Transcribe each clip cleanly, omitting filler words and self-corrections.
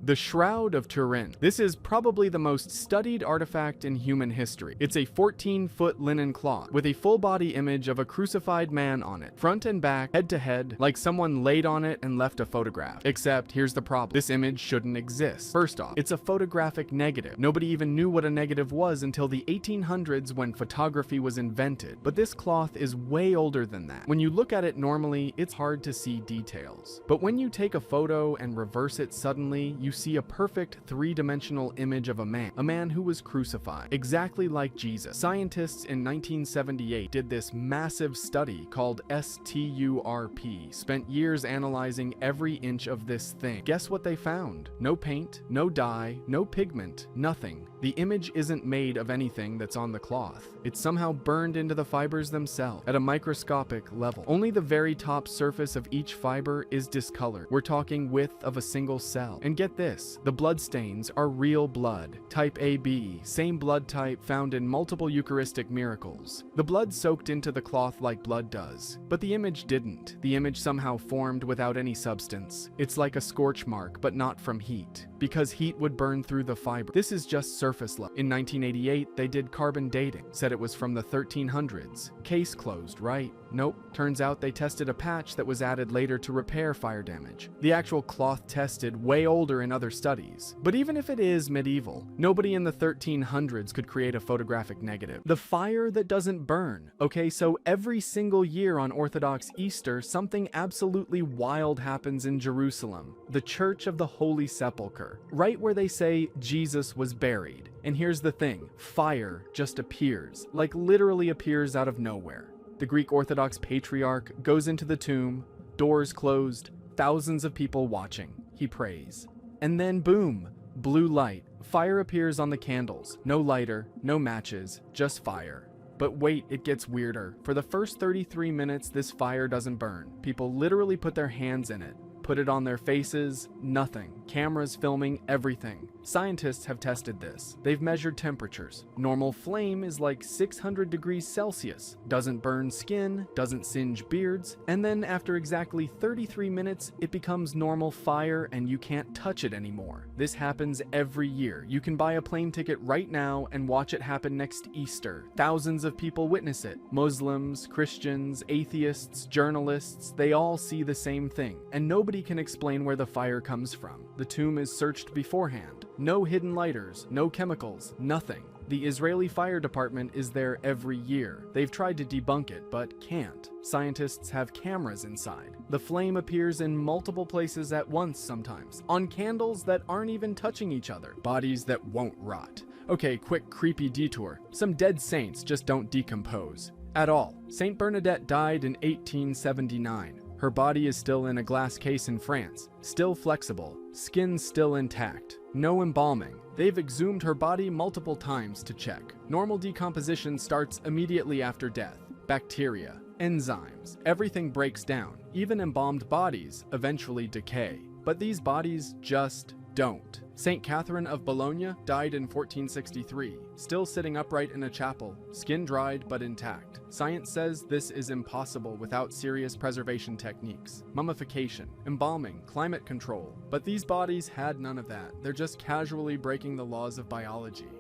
The Shroud of Turin. This is probably the most studied artifact in human history. It's a 14-foot linen cloth with a full-body image of a crucified man on it, front and back, head to head, like someone laid on it and left a photograph. Except, here's the problem. This image shouldn't exist. First off, it's a photographic negative. Nobody even knew what a negative was until the 1800s when photography was invented. But this cloth is way older than that. When you look at it normally, it's hard to see details. But when you take a photo and reverse it suddenly, you see a perfect three-dimensional image of a man who was crucified, exactly like Jesus. Scientists in 1978 did this massive study called STURP, spent years analyzing every inch of this thing. Guess what they found? No paint, no dye, no pigment, nothing. The image isn't made of anything that's on the cloth. It's somehow burned into the fibers themselves at a microscopic level. Only the very top surface of each fiber is discolored. We're talking width of a single cell. And get this, the blood stains are real blood, type AB, same blood type found in multiple Eucharistic miracles. The blood soaked into the cloth like blood does, but the image didn't. The image somehow formed without any substance. It's like a scorch mark, but not from heat, because heat would burn through the fiber. This is just surface level. In 1988, they did carbon dating, said it was from the 1300s. Case closed, right? Nope. Turns out they tested a patch that was added later to repair fire damage. The actual cloth tested way older in other studies. But even if it is medieval, nobody in the 1300s could create a photographic negative. The fire that doesn't burn. Okay, so every single year on Orthodox Easter, something absolutely wild happens in Jerusalem, the Church of the Holy Sepulchre, right where they say Jesus was buried. And here's the thing, fire just appears, like literally appears out of nowhere. The Greek Orthodox Patriarch goes into the tomb, doors closed, thousands of people watching. He prays. And then boom, blue light. Fire appears on the candles. No lighter, no matches, just fire. But wait, it gets weirder. For the first 33 minutes, this fire doesn't burn. People literally put their hands in it, put it on their faces, nothing. Cameras filming everything. Scientists have tested this. They've measured temperatures. Normal flame is like 600 degrees Celsius. Doesn't burn skin, doesn't singe beards, and then after exactly 33 minutes, it becomes normal fire and you can't touch it anymore. This happens every year. You can buy a plane ticket right now and watch it happen next Easter. Thousands of people witness it. Muslims, Christians, atheists, journalists, they all see the same thing. And nobody can explain where the fire comes from. The tomb is searched beforehand. No hidden lighters, no chemicals, nothing. The Israeli fire department is there every year. They've tried to debunk it, but can't. Scientists have cameras inside. The flame appears in multiple places at once sometimes, on candles that aren't even touching each other, bodies that won't rot. Okay, quick creepy detour. Some dead saints just don't decompose. At all. Saint Bernadette died in 1879. Her body is still in a glass case in France, still flexible, skin still intact, no embalming. They've exhumed her body multiple times to check. Normal decomposition starts immediately after death. Bacteria, enzymes, everything breaks down. Even embalmed bodies eventually decay. But these bodies just don't. Saint Catherine of Bologna died in 1463, still sitting upright in a chapel, skin dried but intact. Science says this is impossible without serious preservation techniques, mummification, embalming, climate control. But these bodies had none of that. They're just casually breaking the laws of biology.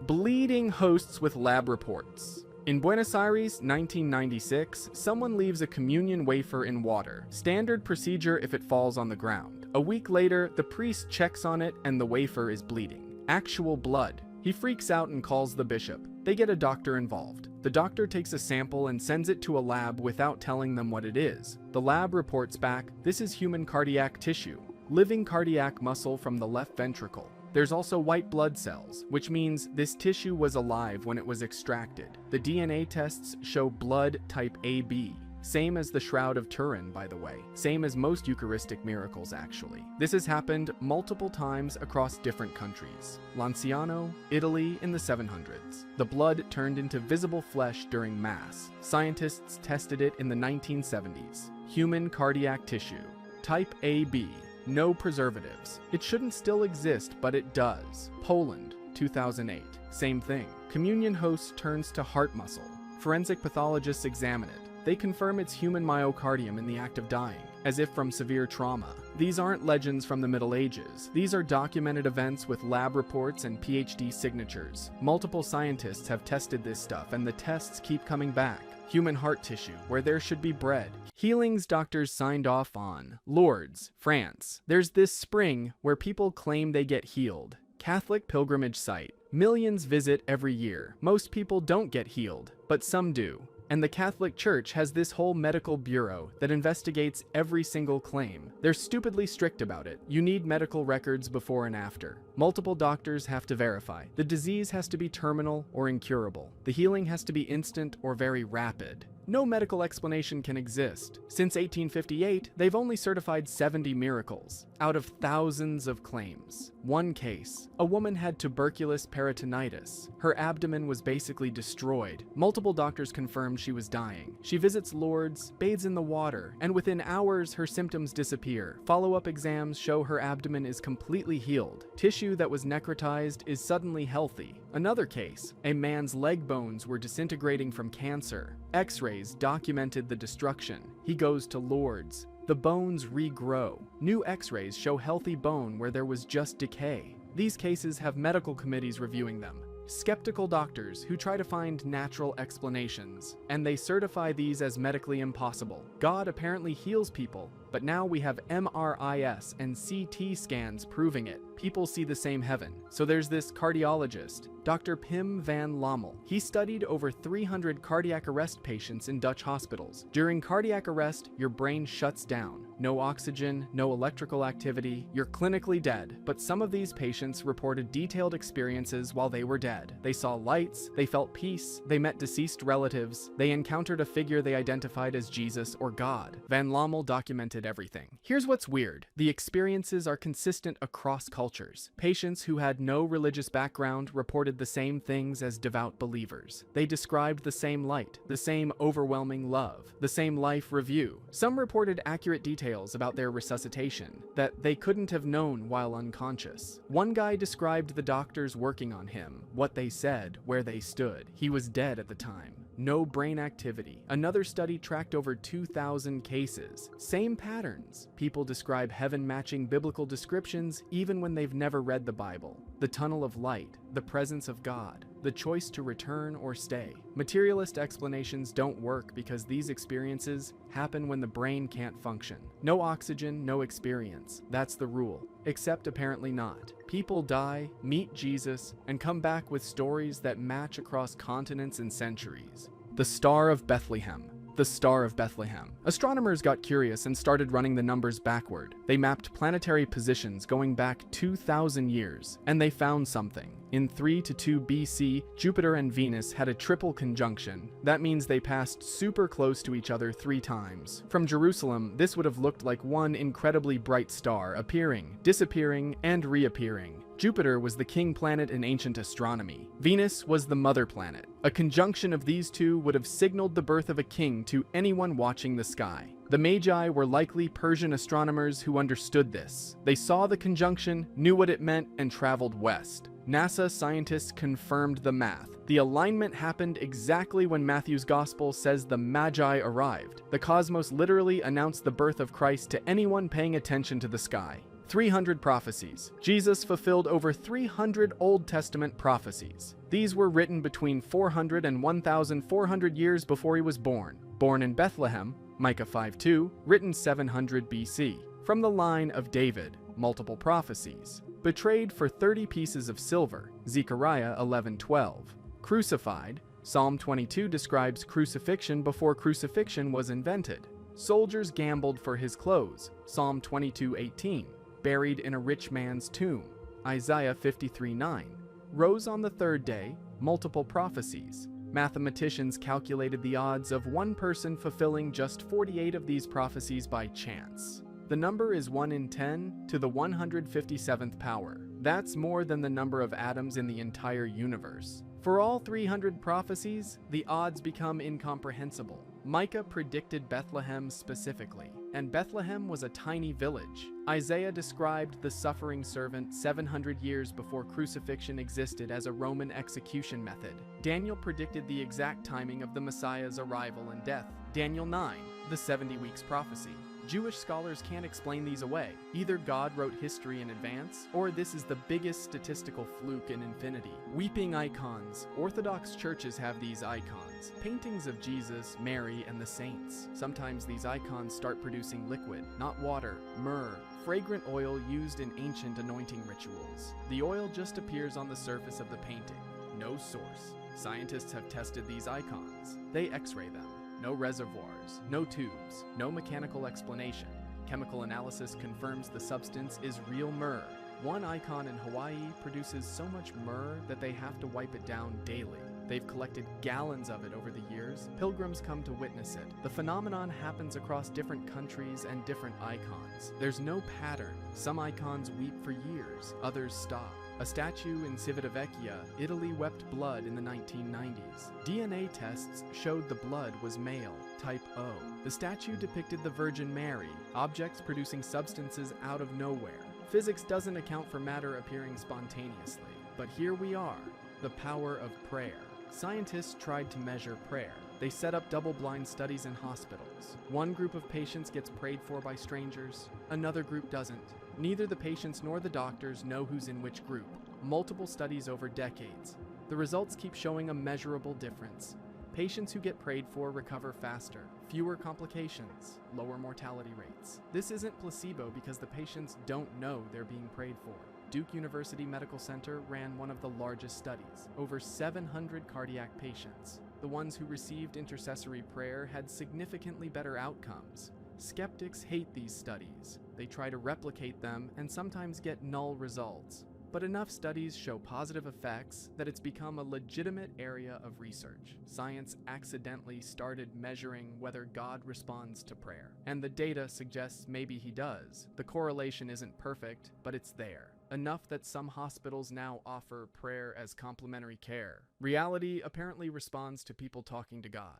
Bleeding hosts with lab reports. In Buenos Aires, 1996, someone leaves a communion wafer in water. Standard procedure if it falls on the ground. A week later, the priest checks on it and the wafer is bleeding. Actual blood. He freaks out and calls the bishop. They get a doctor involved. The doctor takes a sample and sends it to a lab without telling them what it is. The lab reports back, this is human cardiac tissue, living cardiac muscle from the left ventricle. There's also white blood cells, which means this tissue was alive when it was extracted. The DNA tests show blood type AB. Same as the Shroud of Turin, by the way. Same as most Eucharistic miracles, actually. This has happened multiple times across different countries. Lanciano, Italy in the 700s. The blood turned into visible flesh during Mass. Scientists tested it in the 1970s. Human cardiac tissue. Type AB. No preservatives. It shouldn't still exist, but it does. Poland, 2008. Same thing. Communion host turns to heart muscle. Forensic pathologists examine it. They confirm it's human myocardium in the act of dying. as if from severe trauma. These aren't legends from the Middle Ages. These are documented events with lab reports and PhD signatures. Multiple scientists have tested this stuff, and the tests keep coming back. Human heart tissue, where there should be bread. Healings doctors signed off on. Lourdes, France. There's this spring where people claim they get healed. Catholic pilgrimage site. Millions visit every year. Most people don't get healed, but some do. And the Catholic Church has this whole medical bureau that investigates every single claim. They're stupidly strict about it. You need medical records before and after. Multiple doctors have to verify. The disease has to be terminal or incurable. The healing has to be instant or very rapid. No medical explanation can exist. Since 1858, they've only certified 70 miracles, out of thousands of claims. One case, a woman had tuberculous peritonitis. Her abdomen was basically destroyed. Multiple doctors confirmed she was dying. She visits Lourdes, bathes in the water, and within hours her symptoms disappear. Follow-up exams show her abdomen is completely healed. Tissue that was necrotized is suddenly healthy. Another case, a man's leg bones were disintegrating from cancer. X-rays documented the destruction. He goes to Lourdes. The bones regrow. New X-rays show healthy bone where there was just decay. These cases have medical committees reviewing them. Skeptical doctors who try to find natural explanations, and they certify these as medically impossible. God apparently heals people, but now we have MRIs and CT scans proving it. People see the same heaven. So there's this cardiologist, Dr. Pim van Lommel. He studied over 300 cardiac arrest patients in Dutch hospitals. During cardiac arrest, your brain shuts down. No oxygen, no electrical activity, you're clinically dead. But some of these patients reported detailed experiences while they were dead. They saw lights, they felt peace, they met deceased relatives, they encountered a figure they identified as Jesus or God. Van Lommel documented everything. Here's what's weird. The experiences are consistent across cultures. Patients who had no religious background reported the same things as devout believers. They described the same light, the same overwhelming love, the same life review. Some reported accurate details about their resuscitation that they couldn't have known while unconscious. One guy described the doctors working on him, what they said, where they stood. He was dead at the time. No brain activity. Another study tracked over 2,000 cases. Same patterns. People describe heaven matching biblical descriptions even when they've never read the Bible. The tunnel of light, the presence of God, the choice to return or stay. Materialist explanations don't work because these experiences happen when the brain can't function. No oxygen, no experience. That's the rule. Except apparently not. People die, meet Jesus, and come back with stories that match across continents and centuries. The Star of Bethlehem. The Star of Bethlehem. Astronomers got curious and started running the numbers backward. They mapped planetary positions going back 2,000 years, and they found something. In 3-2 BC, Jupiter and Venus had a triple conjunction. That means they passed super close to each other 3 times. From Jerusalem, this would have looked like one incredibly bright star appearing, disappearing, and reappearing. Jupiter was the king planet in ancient astronomy. Venus was the mother planet. A conjunction of these two would have signaled the birth of a king to anyone watching the sky. The Magi were likely Persian astronomers who understood this. They saw the conjunction, knew what it meant, and traveled west. NASA scientists confirmed the math. The alignment happened exactly when Matthew's Gospel says the Magi arrived. The cosmos literally announced the birth of Christ to anyone paying attention to the sky. 300 prophecies. Jesus fulfilled over 300 Old Testament prophecies. These were written between 400 and 1,400 years before he was born. Born in Bethlehem, Micah 5:2, written 700 BC. From the line of David, multiple prophecies. Betrayed for 30 pieces of silver, Zechariah 11:12. Crucified, Psalm 22 describes crucifixion before crucifixion was invented. Soldiers gambled for his clothes, Psalm 22:18. Buried in a rich man's tomb, Isaiah 53:9. Rose on the 3rd day, multiple prophecies. Mathematicians calculated the odds of one person fulfilling just 48 of these prophecies by chance. The number is 1 in 10 to the 157th power. That's more than the number of atoms in the entire universe. For all 300 prophecies, the odds become incomprehensible. Micah predicted Bethlehem specifically, and Bethlehem was a tiny village. Isaiah described the suffering servant 700 years before crucifixion existed as a Roman execution method. Daniel predicted the exact timing of the Messiah's arrival and death. Daniel 9, the 70 weeks prophecy. Jewish scholars can't explain these away. Either God wrote history in advance, or this is the biggest statistical fluke in infinity. Weeping icons. Orthodox churches have these icons. Paintings of Jesus, Mary, and the saints. Sometimes these icons start producing liquid, not water, myrrh, fragrant oil used in ancient anointing rituals. The oil just appears on the surface of the painting. No source. Scientists have tested these icons. They X-ray them. No reservoirs, no tubes, no mechanical explanation. Chemical analysis confirms the substance is real myrrh. One icon in Hawaii produces so much myrrh that they have to wipe it down daily. They've collected gallons of it over the years. Pilgrims come to witness it. The phenomenon happens across different countries and different icons. There's no pattern. Some icons weep for years, others stop. A statue in Civitavecchia, Italy wept blood in the 1990s. DNA tests showed the blood was male, type O. The statue depicted the Virgin Mary, objects producing substances out of nowhere. Physics doesn't account for matter appearing spontaneously, but here we are, the power of prayer. Scientists tried to measure prayer. They set up double-blind studies in hospitals. One group of patients gets prayed for by strangers, another group doesn't. Neither the patients nor the doctors know who's in which group. Multiple studies over decades. The results keep showing a measurable difference. Patients who get prayed for recover faster, fewer complications, lower mortality rates. This isn't placebo because the patients don't know they're being prayed for. Duke University Medical Center ran one of the largest studies, over 700 cardiac patients. The ones who received intercessory prayer had significantly better outcomes. Skeptics hate these studies. They try to replicate them and sometimes get null results. But enough studies show positive effects that it's become a legitimate area of research. Science accidentally started measuring whether God responds to prayer. And the data suggests maybe he does. The correlation isn't perfect, but it's there. Enough that some hospitals now offer prayer as complementary care. Reality apparently responds to people talking to God.